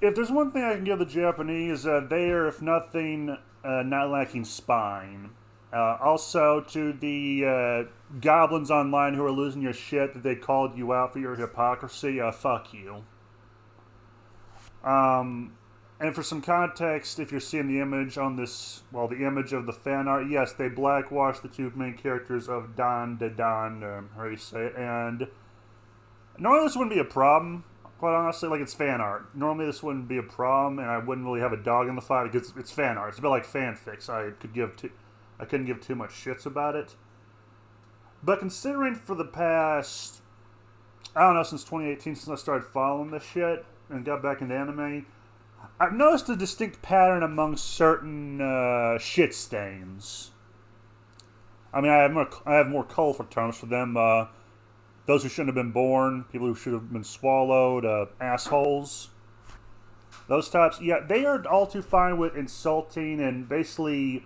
If there's one thing I can give the Japanese, they are, if nothing, not lacking spine. Also, to the goblins online who are losing your shit that they called you out for your hypocrisy, fuck you. And for some context, if you're seeing the image on this, well, the image of the fan art, yes, they blackwashed the two main characters of Dandadan, how do you say it, and normally this wouldn't be a problem, quite honestly, like it's fan art. Normally this wouldn't be a problem, and I wouldn't really have a dog in the fight because it's fan art. It's a bit like fanfics. I couldn't give too much shits about it. But considering for the past, I don't know, since 2018, since I started following this shit and got back into anime, I've noticed a distinct pattern among certain shit stains. I mean, I have more colorful terms for them. Those who shouldn't have been born, people who should have been swallowed, assholes. Those types, yeah, they are all too fine with insulting and basically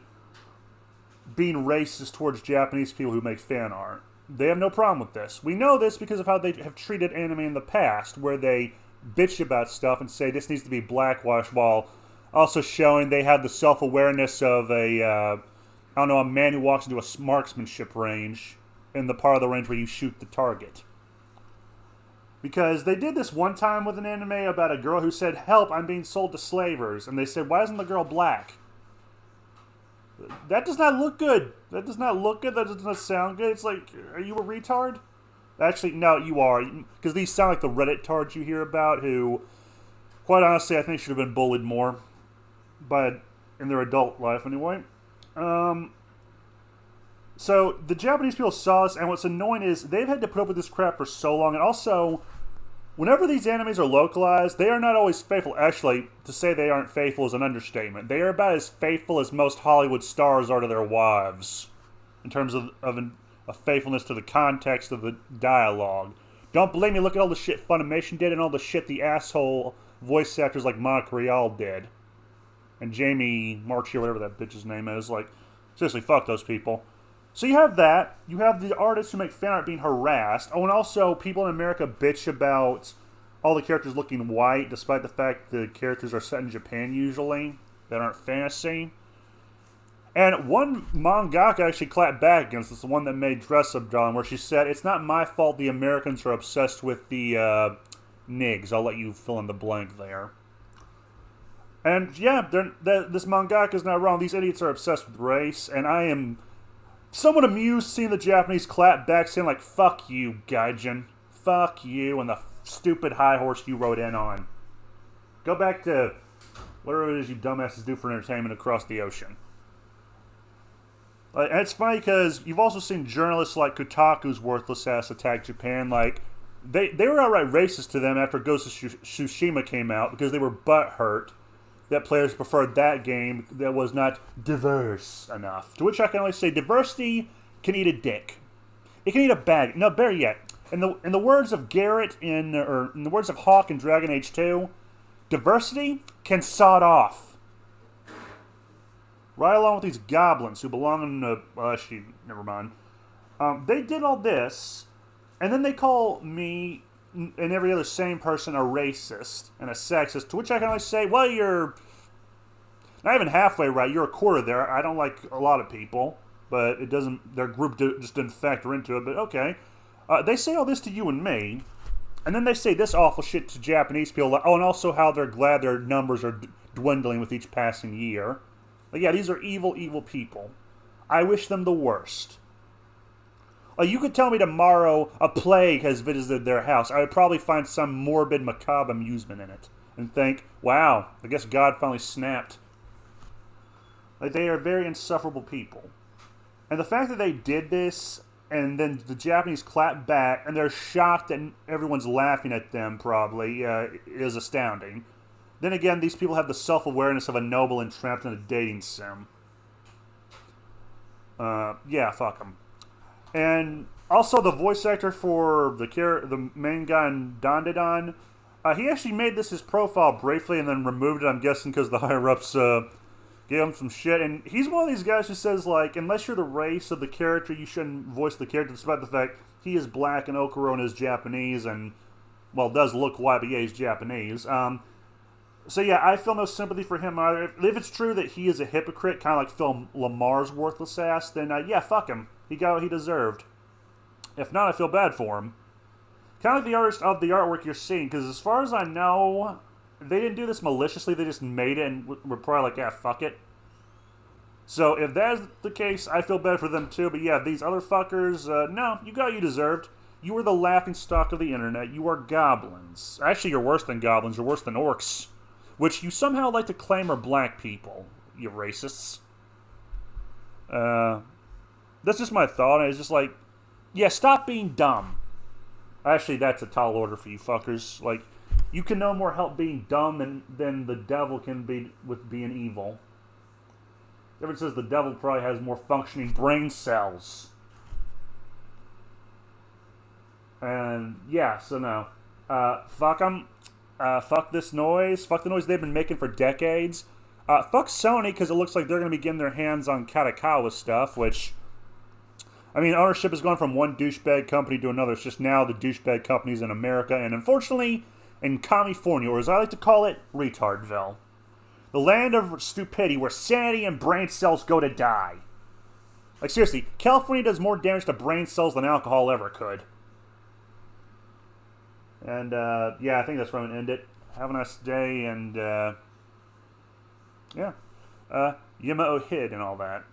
being racist towards Japanese people who make fan art. They have no problem with this. We know this because of how they have treated anime in the past, where they bitch about stuff and say this needs to be blackwashed, while also showing they have the self-awareness of I don't know, a man who walks into a marksmanship range in the part of the range where you shoot the target. Because they did this one time with an anime about a girl who said, "Help, I'm being sold to slavers." And they said, "Why isn't the girl black?" That does not look good. That does not look good. That does not sound good. It's like, are you a retard? Actually, no, you are. Because these sound like the Reddit tards you hear about who, quite honestly, I think should have been bullied more. But in their adult life, anyway. So, the Japanese people saw this, and what's annoying is they've had to put up with this crap for so long. And also, whenever these animes are localized, they are not always faithful. Actually, to say they aren't faithful is an understatement. They are about as faithful as most Hollywood stars are to their wives. In terms of a faithfulness to the context of the dialogue. Don't believe me, look at all the shit Funimation did and all the shit the asshole voice actors like Monica Rial did. And Jamie Marchi, or whatever that bitch's name is. Like, seriously, fuck those people. So you have that. You have the artists who make fan art being harassed. Oh, and also people in America bitch about all the characters looking white, despite the fact the characters are set in Japan usually, that aren't fantasy. And one mangaka actually clapped back against this, the one that made Dress Up Darling, where she said, "It's not my fault the Americans are obsessed with the nigs." I'll let you fill in the blank there. And yeah, this mangaka is not wrong. These idiots are obsessed with race, and I am somewhat amused seeing the Japanese clap back, saying like, "Fuck you, Gaijin. Fuck you and the stupid high horse you rode in on. Go back to whatever it is you dumbasses do for entertainment across the ocean." And it's funny because you've also seen journalists like Kotaku's worthless ass attack Japan. Like, they were outright racist to them after Ghost of Tsushima came out because they were butthurt that players preferred that game that was not diverse enough. To which I can only say, diversity can eat a dick. It can eat a bag. No, better yet, in the words of Garrett or in the words of Hawk in Dragon Age 2, diversity can sod off. Right along with these goblins who belong in actually, never mind. They did all this, and then they call me and every other sane person a racist and a sexist, to which I can only say, well, you're not even halfway right. You're a quarter there. I don't like a lot of people, but it doesn't, their group just didn't factor into it, but okay. They say all this to you and me, and then they say this awful shit to Japanese people. Oh, and also how they're glad their numbers are dwindling with each passing year. Like, yeah, these are evil, evil people. I wish them the worst. Like, you could tell me tomorrow a plague has visited their house. I would probably find some morbid, macabre amusement in it. And think, wow, I guess God finally snapped. Like, they are very insufferable people. And the fact that they did this, and then the Japanese clapped back, and they're shocked that everyone's laughing at them, probably, is astounding. Then again, these people have the self-awareness of a noble entrapped in a dating sim. Yeah, fuck them. And also the voice actor for the main guy in Dandadan, he actually made this his profile briefly and then removed it, I'm guessing because the higher-ups gave him some shit. And he's one of these guys who says, like, unless you're the race of the character, you shouldn't voice the character, despite the fact he is black and Okuron is Japanese and, well, does look white, but yeah, he's Japanese. So yeah, I feel no sympathy for him either. If it's true that he is a hypocrite, kind of like Phil Lamar's worthless ass, then yeah, fuck him. He got what he deserved. If not, I feel bad for him. Kind of like the artist of the artwork you're seeing, because as far as I know, they didn't do this maliciously. They just made it and were probably like, yeah, fuck it. So if that's the case, I feel bad for them too. But yeah, these other fuckers, no, you got what you deserved. You were the laughing stock of the internet. You are goblins. Actually, you're worse than goblins. You're worse than orcs, which you somehow like to claim are black people, you racists. That's just my thought. It's just like, yeah, stop being dumb. Actually, that's a tall order for you fuckers. Like, you can no more help being dumb than the devil can be with being evil. The difference is the devil probably has more functioning brain cells. And yeah, so no. Fuck them. Fuck this noise. Fuck the noise they've been making for decades. Fuck Sony, because it looks like they're going to be getting their hands on Katakawa stuff, which, I mean, ownership has gone from one douchebag company to another. It's just now the douchebag companies in America, and unfortunately, in California, or as I like to call it, Retardville. The land of stupidity, where sanity and brain cells go to die. Like, seriously, California does more damage to brain cells than alcohol ever could. And, yeah, I think that's where I'm going to end it. Have a nice day, and, yeah. Yima Ohid and all that.